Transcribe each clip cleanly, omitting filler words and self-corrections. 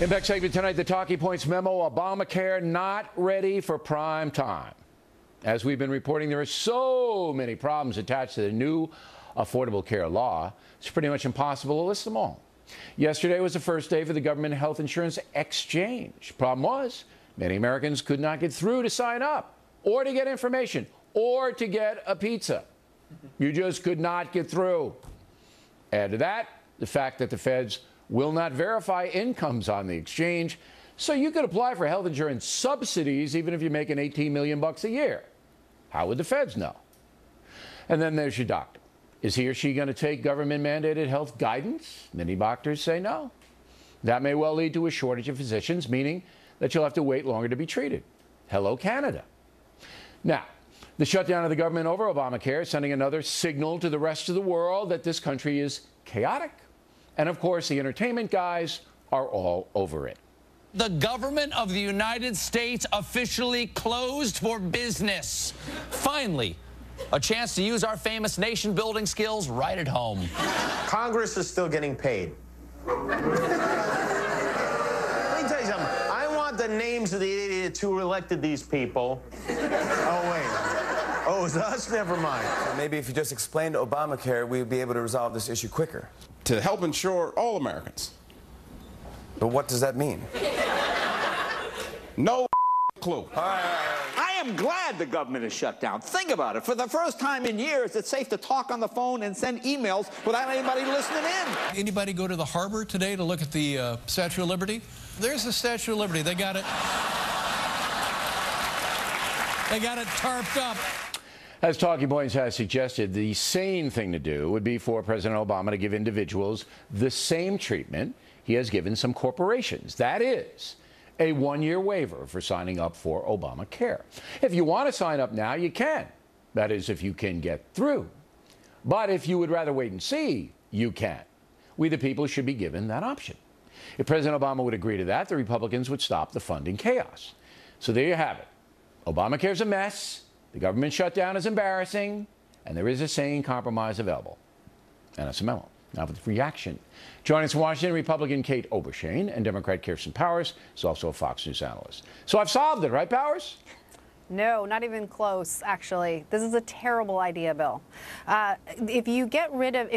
Impact segment tonight, the talking points memo, Obamacare not ready for prime time. As we've been reporting, there are so many problems attached to the new Affordable Care law, it's pretty much impossible to list them all. Yesterday was the first day for the government health insurance exchange. Problem was, many Americans could not get through to sign up, or to get information, or to get a pizza. You just could not get through. Add to that, the fact that the feds will not verify incomes on the exchange, so you could apply for health insurance subsidies even if you're making $18 million a year. How would the feds know? And then there's your doctor. Is he or she going to take government-mandated health guidance? Many doctors say no. That may well lead to a shortage of physicians, meaning that you'll have to wait longer to be treated. Hello, Canada. Now, the shutdown of the government over Obamacare is sending another signal to the rest of the world that this country is chaotic. And of course, the entertainment guys are all over it. The government of the United States officially closed for business. Finally, a chance to use our famous nation-building skills right at home. Congress is still getting paid. Let me tell you something. I want the names of the idiots who elected these people. Oh, wait. Oh, it's us? Never mind. Maybe if you just explained Obamacare, we'd be able to resolve this issue quicker. To help insure all Americans. But what does that mean? No clue. I am glad the government is shut down. Think about it. For the first time in years, it's safe to talk on the phone and send emails without anybody listening in. Anybody go to the harbor today to look at the Statue of Liberty? There's the Statue of Liberty. They got it. They got it tarped up. As Talking Points has suggested, the sane thing to do would be for President Obama to give individuals the same treatment he has given some corporations. That is, a one-year waiver for signing up for Obamacare. If you want to sign up now, you can. That is, if you can get through. But if you would rather wait and see, you can't. We, the people, should be given that option. If President Obama would agree to that, the Republicans would stop the funding chaos. So there you have it. Obamacare's a mess. The government shutdown is embarrassing, and there is a sane compromise available. And that's a memo. Now for the reaction. Joining us from Washington, Republican Kate Obershane and Democrat Kirsten Powers is also a Fox News analyst. So I've solved it, right, Powers? No, not even close, actually. This is a terrible idea, Bill. If you get rid of,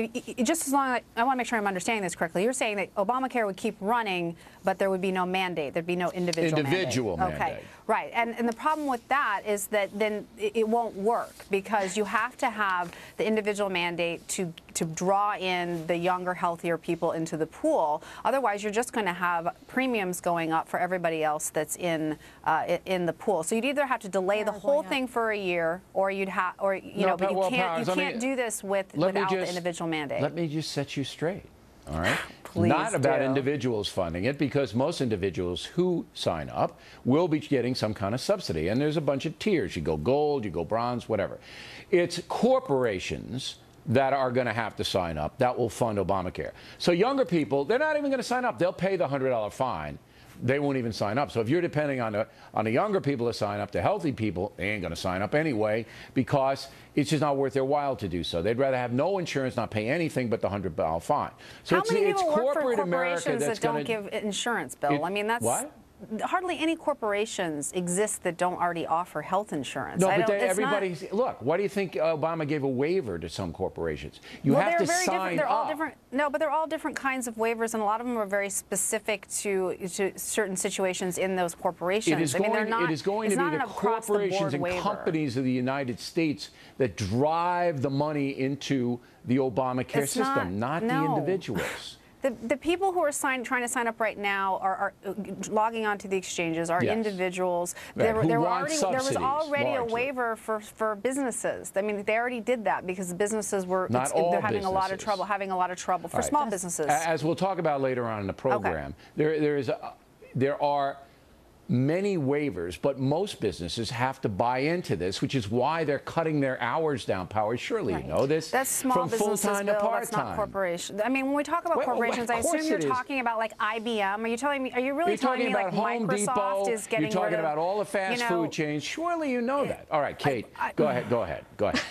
just as long as, I want to make sure I'm understanding this correctly, you're saying that Obamacare would keep running, but there would be no mandate. There'd be no individual mandate. Okay, right. And the problem with that is that then it won't work because you have to have the individual mandate to draw in the younger, healthier people into the pool. Otherwise, you're just going to have premiums going up for everybody else that's in the pool. So you'd either have to delay the whole thing for a year, or you'd have, or but you can't do this without the individual mandate. Let me just set you straight. All right. Please Not about do. individuals funding it, because most individuals who sign up will be getting some kind of subsidy. And there's a bunch of tiers. You go gold, you go bronze, whatever. It's corporations that are going to have to sign up that will fund Obamacare. So younger people, they're not even going to sign up. They'll pay the $100 fine. They won't even sign up. So if you're depending on the younger people to sign up, the healthy people, they ain't going to sign up anyway, because it's just not worth their while to do so. They'd rather have no insurance, not pay anything but the $100 fine. So How many it's people work for corporate America corporations that's that don't give insurance, Bill? I mean, that's... What? Hardly any corporations exist that don't already offer health insurance. No, but look, why do you think Obama gave a waiver to some corporations? You have to sign up. No, but they're all different kinds of waivers, and a lot of them are very specific to certain situations in those corporations. It is going to be the corporations and companies of the United States that drive the money into the Obamacare system, not the individuals. The people who are trying to sign up right now are logging onto the exchanges are individuals. Right. There was already a waiver for businesses. I mean, they already did that because the businesses were they're having a lot of trouble for small businesses. As we'll talk about later on in the program, there are many waivers, but most businesses have to buy into this, which is why they're cutting their hours down. Powers, surely you know this. That's small from businesses, full-time to Bill. part-time. That's not corporations. I mean, when we talk about corporations, I assume you're talking about like IBM. Are you telling me? Are you really telling me like Home Microsoft Depot, is getting You're talking rid of, about all the fast food chains. Surely you know that. All right, Kate, go ahead. Go ahead.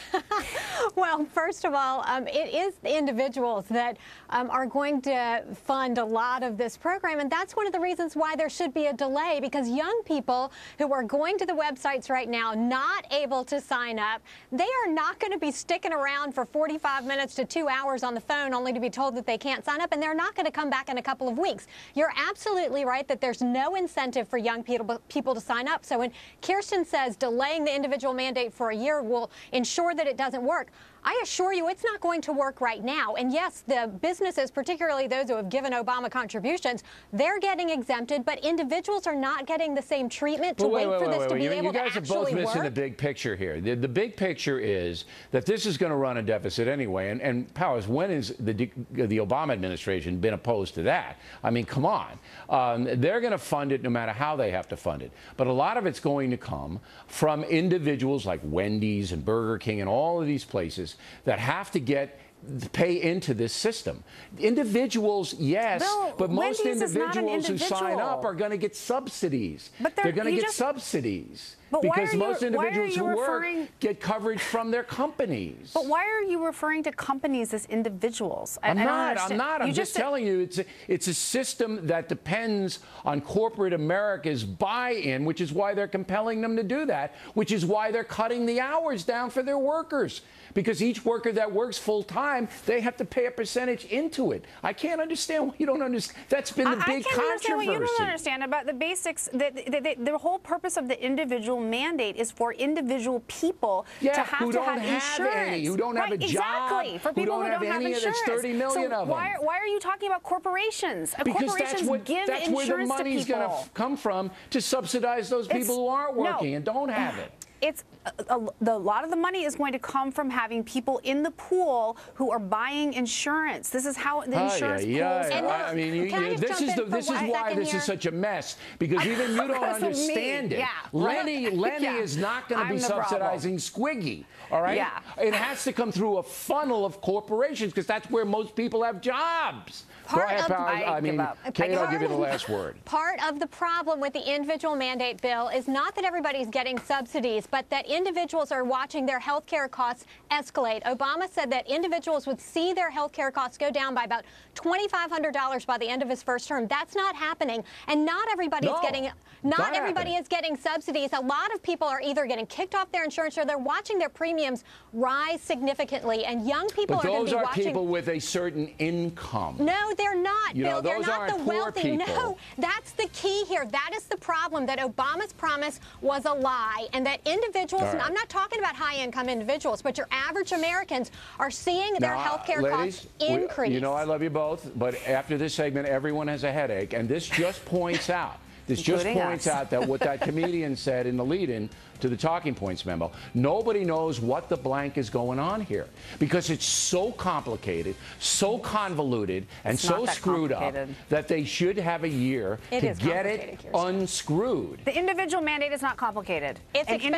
Well, first of all, it is the individuals that are going to fund a lot of this program, and that's one of the reasons why there should be a delay, because young people who are going to the websites right now, not able to sign up, they are not going to be sticking around for 45 minutes to 2 hours on the phone only to be told that they can't sign up, and they're not going to come back in a couple of weeks. You're absolutely right that there's no incentive for young people to sign up. So when Kirsten says delaying the individual mandate for a year will ensure that it doesn't work, I assure you it's not going to work right now. And yes, the businesses, particularly those who have given Obama contributions, they're getting exempted, but individuals are not getting the same treatment to wait for this to be able to actually work. You guys are both missing the big picture here. The big picture is that this is going to run a deficit anyway. And Powers, when is the Obama administration been opposed to that? I mean, come on. They're going to fund it no matter how they have to fund it. But a lot of it's going to come from individuals like Wendy's and Burger King and all of these places that have to pay into this system. Individuals, yes, Bill, but most Wendy's individuals who sign up are going to get subsidies. But they're going to get subsidies. But because most individuals who work get coverage from their companies. But why are you referring to companies as individuals? I'm not. I'm just telling you it's a system that depends on corporate America's buy-in, which is why they're compelling them to do that, which is why they're cutting the hours down for their workers. Because each worker that works full-time, they have to pay a percentage into it. I can't understand why you don't understand. That's been the big controversy. I can't understand what you don't understand about the basics. The whole purpose of the individual mandate is for individual people to have to have insurance. Who don't have a job. Exactly. For people who don't have insurance. There's 30 million of them. Why are you talking about corporations? Because that's where the money's going to come from to subsidize those people who aren't working and don't have it. It's a lot of the money is going to come from having people in the pool who are buying insurance. This is how the insurance pools work. I mean, this is why this is such a mess, because even you don't understand it. Yeah, Lenny is not going to be subsidizing Squiggy. All right? Yeah. It has to come through a funnel of corporations because that's where most people have jobs. Go ahead, Kate, I'll give you the last word. Part of the problem with the individual mandate bill is not that everybody's getting subsidies, but that individuals are watching their health care costs escalate. Obama said that individuals would see their health care costs go down by about $2,500 by the end of his first term. That's not happening, and not everybody is getting subsidies. A lot of people are either getting kicked off their insurance or they're watching their premiums rise significantly, and young people are going to be watching. Those are people with a certain income. No, they're not, Bill. They're not the wealthy. People. No, that's the key here. That is the problem, that Obama's promise was a lie, and that individuals, and I'm not talking about high-income individuals, but your average Americans are seeing their health care costs increase. You know I love you both, but after this segment, everyone has a headache, and this just points out. This just points out that what that comedian said in the lead-in to the Talking Points memo. Nobody knows what the blank is going on here because it's so complicated, so convoluted, and so screwed up that they should have a year to get it unscrewed. The individual mandate is not complicated. It's expensive.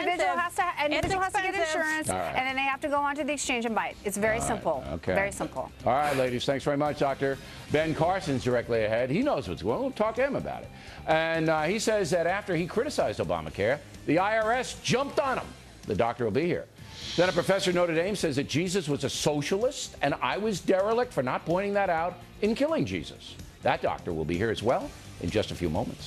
An individual has to get insurance, and then they have to go onto the exchange and buy it. It's very simple. Okay. Very simple. All right, ladies. Thanks very much, Dr. Ben Carson's directly ahead. He knows what's going on. We'll talk to him about it. And he says that after he criticized Obamacare, the IRS jumped on him. The doctor will be here. Then a professor at Notre Dame says that Jesus was a socialist, and I was derelict for not pointing that out in killing Jesus. That doctor will be here as well in just a few moments.